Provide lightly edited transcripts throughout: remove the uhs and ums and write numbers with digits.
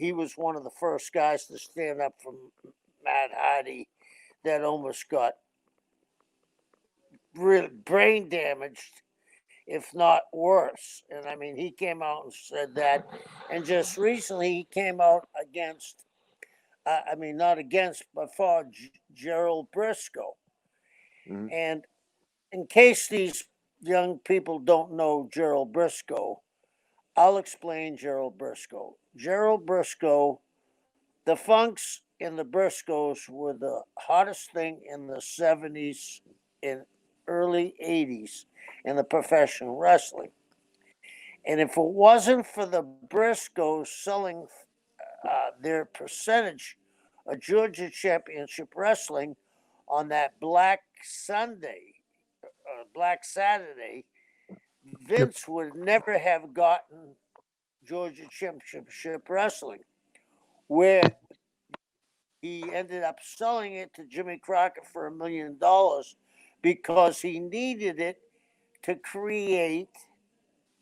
he was one of the first guys to stand up from Matt Hardy that almost got really brain damaged, if not worse. And I mean, he came out and said that. And just recently, he came out against, not against, but for Gerald Brisco. Mm-hmm. And in case these young people don't know Gerald Brisco, I'll explain Gerald Brisco. Gerald Brisco, the Funks and the Briscoes were the hottest thing in the 70s and early 80s in the professional wrestling. And if it wasn't for the Briscoes selling their percentage of Georgia Championship Wrestling on that Black Saturday, Vince would never have gotten Georgia Championship Wrestling, where he ended up selling it to Jimmy Crockett for $1 million because he needed it to create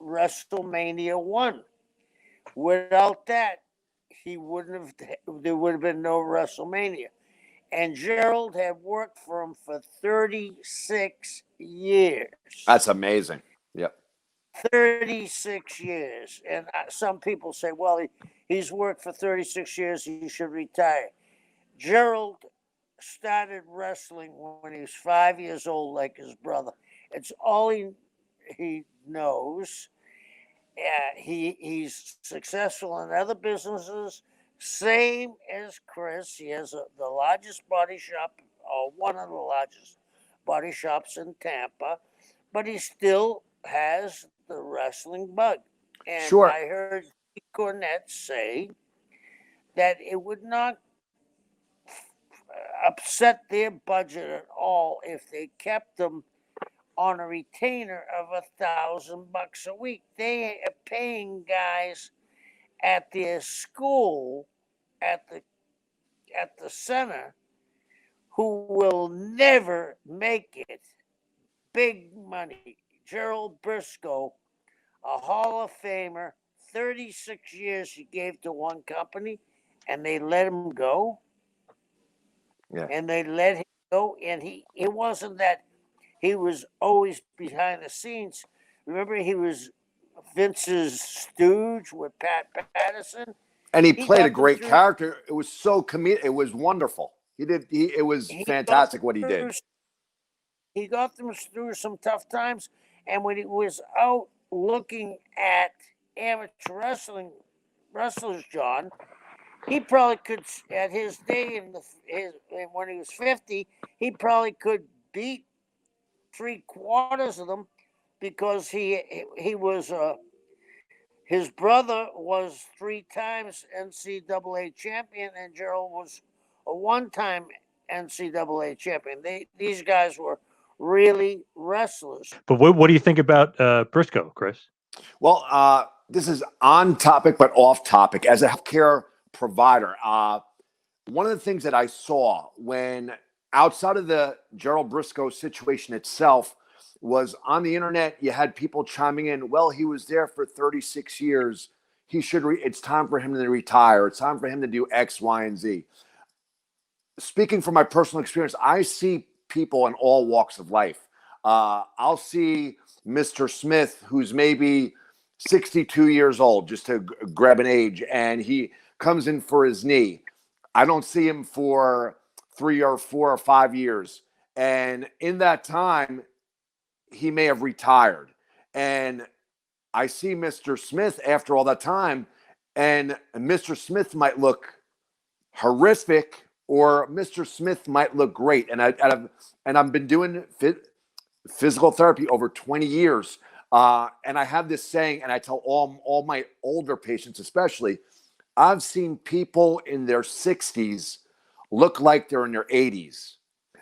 WrestleMania 1. Without that, there would have been no WrestleMania. And Gerald had worked for him for 36 years. That's amazing. Yep. 36 years. And some people say, well, he's worked for 36 years, he should retire. Gerald started wrestling when he was 5 years old, like his brother. It's all he knows. He's successful in other businesses, same as Chris. He has the largest body shop, or one of the largest body shops in Tampa, but he still has the wrestling bug. And sure. I heard Cornette say that it would not upset their budget at all if they kept them on a retainer of $1,000 a week. They are paying guys at their school at the center who will never make it big money. Gerald Brisco, a Hall of Famer, 36 years he gave to one company, and they let him go. Yeah. And they let him go, and it wasn't that he was always behind the scenes. Remember, he was Vince's stooge with Pat Patterson. And he played a great character. It was so comedic. It was wonderful. It was fantastic what he did. He got them through some tough times. And when he was out looking at amateur wrestlers, John, he probably could, at his day, when he was 50, he probably could beat 3/4 of them because he was his brother was 3 times NCAA champion, and Gerald was a 1-time NCAA champion. These guys were really wrestlers. But what do you think about Brisco, Chris? Well, this is on topic but off topic. As a healthcare provider, one of the things that I saw when outside of the Gerald Brisco situation itself was on the internet, you had people chiming in, well, he was there for 36 years. It's time for him to retire. It's time for him to do X, Y, and Z. Speaking from my personal experience, I see people in all walks of life. I'll see Mr. Smith, who's maybe 62 years old, just to grab an age, and he comes in for his knee. I don't see him for 3 or 4 or 5 years. And in that time, he may have retired. And I see Mr. Smith after all that time, and Mr. Smith might look horrific, or Mr. Smith might look great. And I've been doing physical therapy over 20 years. And I have this saying, and I tell all my older patients especially, I've seen people in their 60s look like they're in their 80s.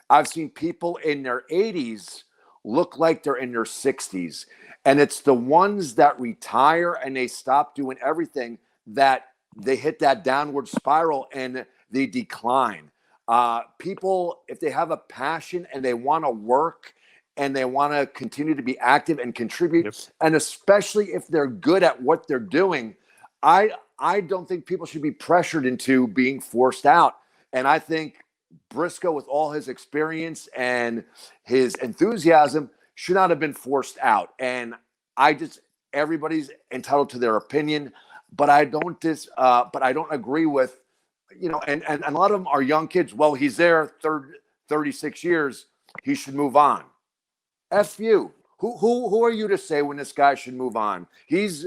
I've seen people in their 80s look like they're in their 60s. And it's the ones that retire and they stop doing everything that they hit that downward spiral and they decline. People, if they have a passion and they want to work and they want to continue to be active and contribute, and especially if they're good at what they're doing, I I don't think people should be pressured into being forced out. And I think Brisco, with all his experience and his enthusiasm, should not have been forced out. And everybody's entitled to their opinion, but I don't agree with, and a lot of them are young kids. Well, he's there 36 years. He should move on. F you. Who are you to say when this guy should move on? He's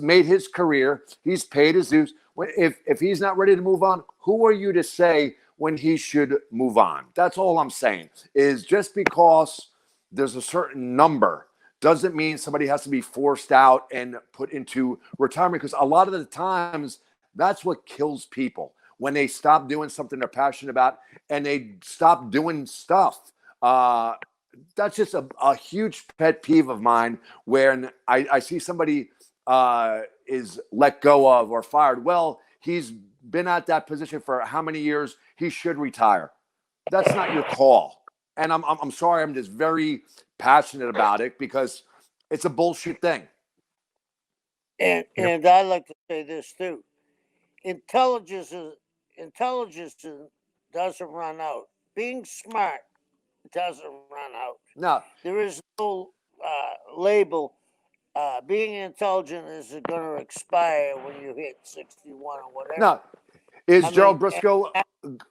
made his career. He's paid his dues. If he's not ready to move on, who are you to say when he should move on? That's all I'm saying. Is just because there's a certain number doesn't mean somebody has to be forced out and put into retirement, because a lot of the times that's what kills people, when they stop doing something they're passionate about and they stop doing stuff. That's just a huge pet peeve of mine when I see somebody is let go of or fired. Well, he's been at that position for how many years? He should retire. That's not your call. And I'm sorry, I'm just very passionate about it because it's a bullshit thing. And I like to say this too. Intelligence doesn't run out. Being smart doesn't run out. No. There is no label. Being intelligent is going to expire when you hit 61 or whatever. No. Is Gerald Brisco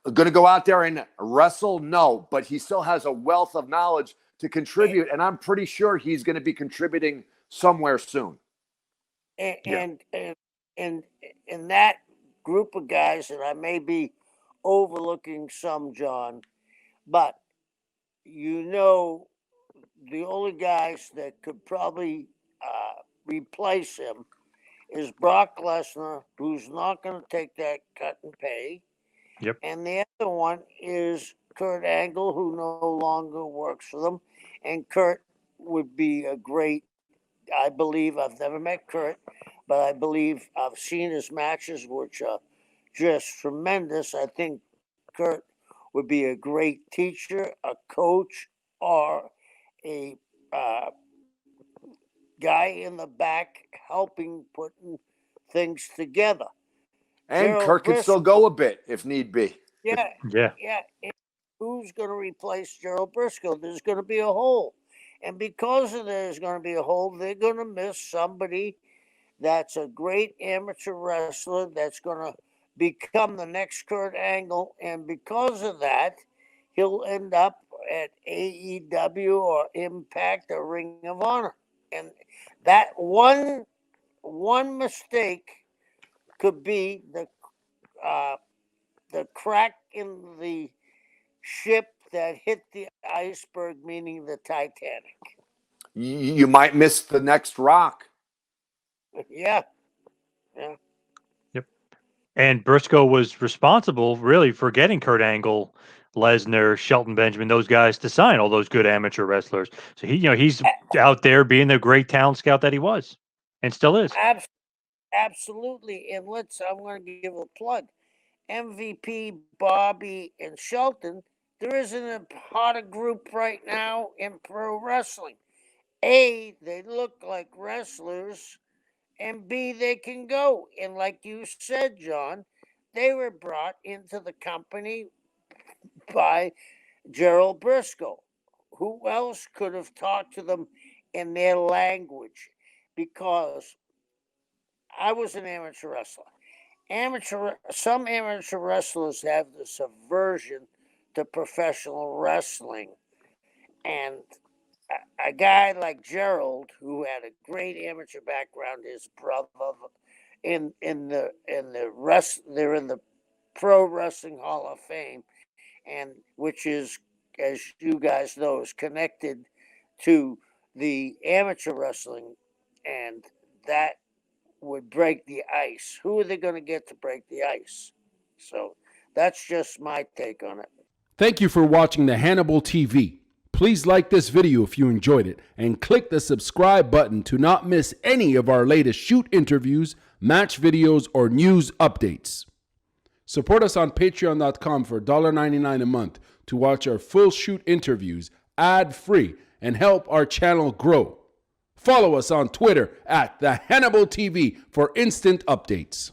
going to go out there and wrestle? No, but he still has a wealth of knowledge to contribute, and I'm pretty sure he's going to be contributing somewhere soon. And in that group of guys, and I may be overlooking some, John, but the only guys that could probably replace him is Brock Lesnar, who's not going to take that cut and pay. Yep. And the other one is Kurt Angle, who no longer works for them. And Kurt would be a great, I believe, I've never met Kurt, but I believe I've seen his matches, which are just tremendous. I think Kurt would be a great teacher, a coach, or a guy in the back helping putting things together. And Kurt can still go a bit if need be. Yeah. Who's going to replace Gerald Brisco? There's going to be a hole. And because there's going to be a hole, they're going to miss somebody that's a great amateur wrestler that's going to become the next Kurt Angle. And because of that, he'll end up at AEW or Impact or Ring of Honor. And that one mistake could be the crack in the ship that hit the iceberg, meaning the Titanic. You might miss the next rock. Yeah. Yep. And Brisco was responsible, really, for getting Kurt Angle, Lesnar, Shelton Benjamin, those guys to sign all those good amateur wrestlers. So he's out there being the great talent scout that he was and still is. Absolutely. And I'm going to give a plug. MVP, Bobby, and Shelton, there isn't a hotter group right now in pro wrestling. A, they look like wrestlers, and B, they can go. And like you said, John, they were brought into the company by Gerald Brisco. Who else could have talked to them in their language? Because I was an amateur wrestler. Some amateur wrestlers have this aversion to professional wrestling, and a guy like Gerald, who had a great amateur background, his brother they're in the Pro Wrestling Hall of Fame, and which is, as you guys know, is connected to the amateur wrestling, and that would break the ice. Who are they going to get to break the ice? So that's just my take on it. Thank you for watching the Hannibal TV. Please like this video if you enjoyed it and click the subscribe button to not miss any of our latest shoot interviews, match videos, or news updates. Support us on patreon.com for $1.99 a month to watch our full shoot interviews ad-free and help our channel grow. Follow us on Twitter at the Hannibal TV for instant updates.